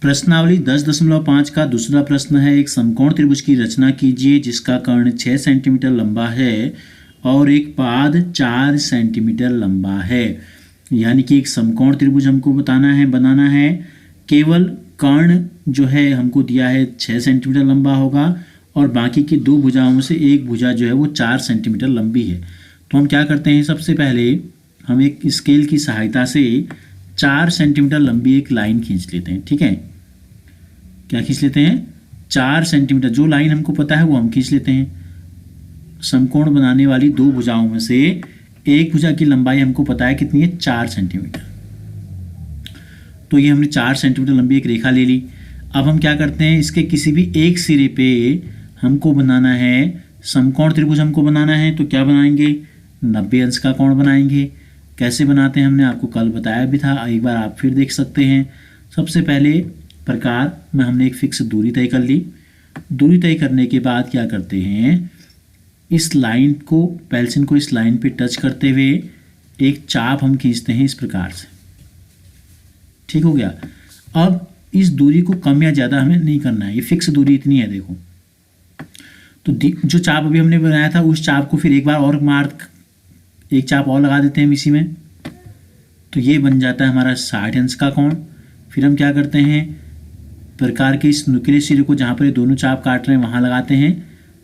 प्रश्नावली 10.5 का दूसरा प्रश्न है, एक समकोण त्रिभुज की रचना कीजिए जिसका कर्ण 6 सेंटीमीटर लंबा है और एक पाद 4 सेंटीमीटर लंबा है। यानी कि एक समकोण त्रिभुज हमको बनाना है। केवल कर्ण जो है हमको दिया है 6 सेंटीमीटर लंबा होगा और बाकी की दो भुजाओं से एक भुजा जो है वो 4 सेंटीमीटर लंबी है। तो हम क्या करते हैं, सबसे पहले हम एक स्केल की सहायता से 4 सेंटीमीटर लंबी एक लाइन खींच लेते हैं। ठीक है, क्या खींच लेते हैं, 4 सेंटीमीटर। जो लाइन हमको पता है वो हम खींच लेते हैं। समकोण बनाने वाली दो भुजाओं में से एक भुजा की लंबाई हमको पता है कितनी है, 4 सेंटीमीटर। तो ये हमने 4 सेंटीमीटर लंबी एक रेखा ले ली। अब हम क्या करते हैं, इसके किसी भी एक सिरे पे हमको बनाना है समकोण त्रिभुज हमको बनाना है। तो क्या बनाएंगे, 90 अंश का कोण बनाएंगे। कैसे बनाते हैं हमने आपको कल बताया भी था, एक बार आप फिर देख सकते हैं। सबसे पहले प्रकार में हमने एक फिक्स दूरी तय कर ली। दूरी तय करने के बाद क्या करते हैं, इस लाइन को, पेंसिल को इस लाइन पे टच करते हुए एक चाप हम खींचते हैं इस प्रकार से। ठीक हो गया। अब इस दूरी को कम या ज़्यादा हमें नहीं करना है, ये फिक्स दूरी इतनी है देखो। तो जो चाप अभी हमने बनाया था उस चाप को फिर एक बार और एक चाप और लगा देते हैं हम इसी में। तो ये बन जाता है हमारा 60 अंश का कोण। फिर हम क्या करते हैं, प्रकार के इस नुकीले सिरे को जहाँ पर ये दोनों चाप काट रहे हैं वहाँ लगाते हैं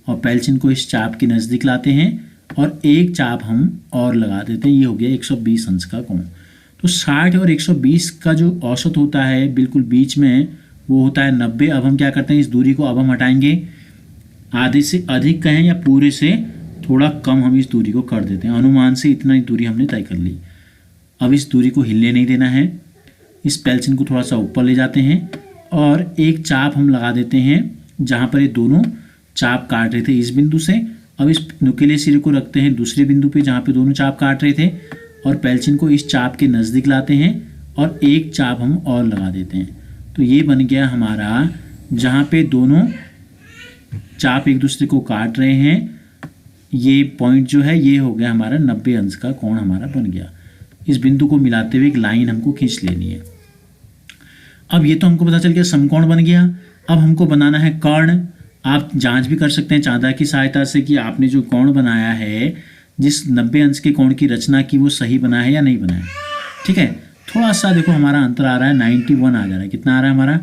और पेंसिल को इस चाप के नज़दीक लाते हैं और एक चाप हम और लगा देते हैं। ये हो गया 120 अंश का कोण। तो 60 और 120 का जो औसत होता है बिल्कुल बीच में वो होता है 90। अब हम क्या करते हैं, इस दूरी को अब हम हटाएंगे, आधे से अधिक कहें या पूरे से थोड़ा कम हम इस दूरी को कर देते हैं। अनुमान से इतना ही दूरी हमने तय कर ली। अब इस दूरी को हिलने नहीं देना है। इस पेंसिल को थोड़ा सा ऊपर ले जाते हैं और एक चाप हम लगा देते हैं जहाँ पर ये दोनों चाप काट रहे थे इस बिंदु से। अब इस नुकीले सिरे को रखते हैं दूसरे बिंदु पे जहाँ पे दोनों चाप काट रहे थे और पेंसिल को इस चाप के नज़दीक लाते हैं और एक चाप हम और लगा देते हैं। तो ये बन गया हमारा, जहाँ पे दोनों चाप एक दूसरे को काट रहे हैं, ये पॉइंट जो है ये हो गया हमारा 90 अंश का कोण हमारा बन गया। इस बिंदु को मिलाते हुए एक लाइन हमको खींच लेनी है। अब ये तो हमको पता चल गया समकोण बन गया। अब हमको बनाना है कर्ण। आप जांच भी कर सकते हैं चांदा की सहायता से कि आपने जो कोण बनाया है, जिस 90 अंश के कोण की रचना की, वो सही बना है या नहीं बना है। ठीक है, थोड़ा सा देखो हमारा अंतर आ रहा है, 91 आ जा रहा है। कितना आ रहा है हमारा,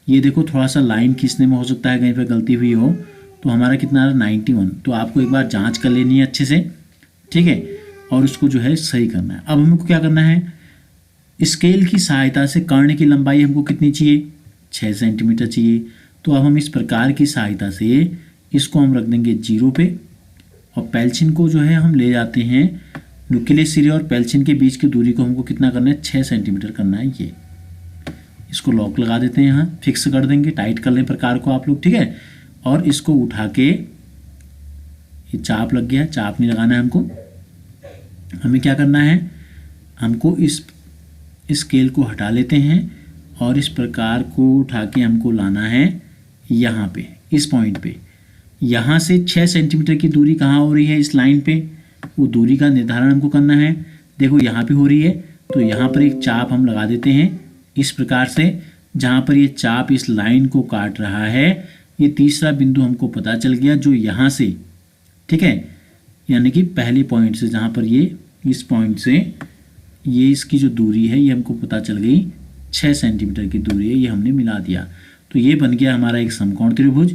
ये देखो थोड़ा सा लाइन खींचने में हो सकता है कहीं पर गलती हुई हो, तो हमारा कितना आ रहा है 91। तो आपको एक बार जांच कर लेनी है अच्छे से। ठीक है, और उसको जो है सही करना है। अब हमको क्या करना है, स्केल की सहायता से कर्ण की लंबाई हमको कितनी चाहिए, 6 सेंटीमीटर चाहिए। तो अब हम इस प्रकार की सहायता से इसको हम रख देंगे 0 पे और पेंसिल को जो है हम ले जाते हैं नुकीले सिरे और पेंसिल के बीच की दूरी को हमको कितना करना है, 6 सेंटीमीटर करना है। ये इसको लॉक लगा देते हैं, यहाँ फिक्स कर देंगे, टाइट कर लें प्रकार को आप लोग। ठीक है, और इसको उठा के, ये चाप लग गया, चाप नहीं लगाना है हमको। हमें क्या करना है, हमको इस स्केल को हटा लेते हैं और इस प्रकार को उठा के हमको लाना है यहाँ पे, इस पॉइंट पे। यहाँ से 6 सेंटीमीटर की दूरी कहाँ हो रही है, इस लाइन पे, वो दूरी का निर्धारण हमको करना है। देखो यहाँ पे हो रही है, तो यहाँ पर एक चाप हम लगा देते हैं इस प्रकार से, जहाँ पर ये चाप इस लाइन को काट रहा है। ये तीसरा बिंदु हमको पता चल गया जो यहाँ से, ठीक है, यानी कि पहले पॉइंट से, जहाँ पर ये इस पॉइंट से ये इसकी जो दूरी है ये हमको पता चल गई 6 सेंटीमीटर की दूरी है, ये हमने मिला दिया। तो ये बन गया हमारा एक समकोण त्रिभुज।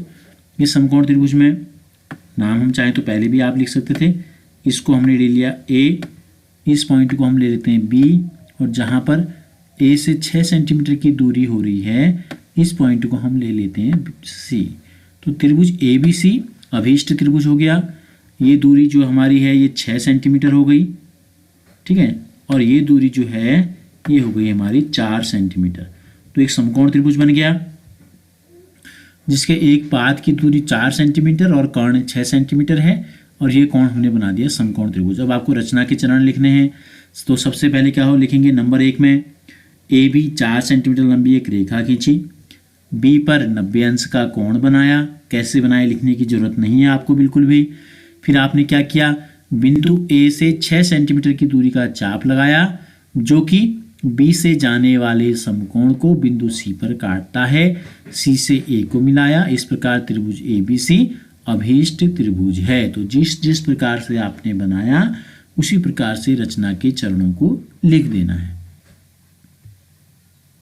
इस समकोण त्रिभुज में नाम हम चाहें तो पहले भी आप लिख सकते थे। इसको हमने ले लिया A, इस पॉइंट को हम ले लेते हैं B, और जहाँ पर A से 6 सेंटीमीटर की दूरी हो रही है इस पॉइंट को हम ले लेते हैं C। तो त्रिभुज ABC अभीष्ट त्रिभुज हो गया। ये दूरी जो हमारी है ये 6 सेंटीमीटर हो गई। ठीक है, और ये दूरी जो है ये हो गई हमारी 4 सेंटीमीटर। तो एक समकोण त्रिभुज बन गया जिसके एक पाद की दूरी 4 सेंटीमीटर और कर्ण 6 सेंटीमीटर है, और ये कोण हमने बना दिया समकोण त्रिभुज। अब आपको रचना के चरण लिखने हैं। तो सबसे पहले क्या हो, लिखेंगे नंबर 1 में AB 4 सेंटीमीटर लंबी एक रेखा खींची, B पर 90 अंश का कोण बनाया। कैसे बनाया लिखने की जरूरत नहीं है आपको बिल्कुल भी। फिर आपने क्या किया, बिंदु A से 6 सेंटीमीटर की दूरी का चाप लगाया जो कि बी से जाने वाले समकोण को बिंदु सी पर काटता है, सी से ए को मिलाया, इस प्रकार त्रिभुज ABC अभीष्ट त्रिभुज है। तो जिस प्रकार से आपने बनाया उसी प्रकार से रचना के चरणों को लिख देना है।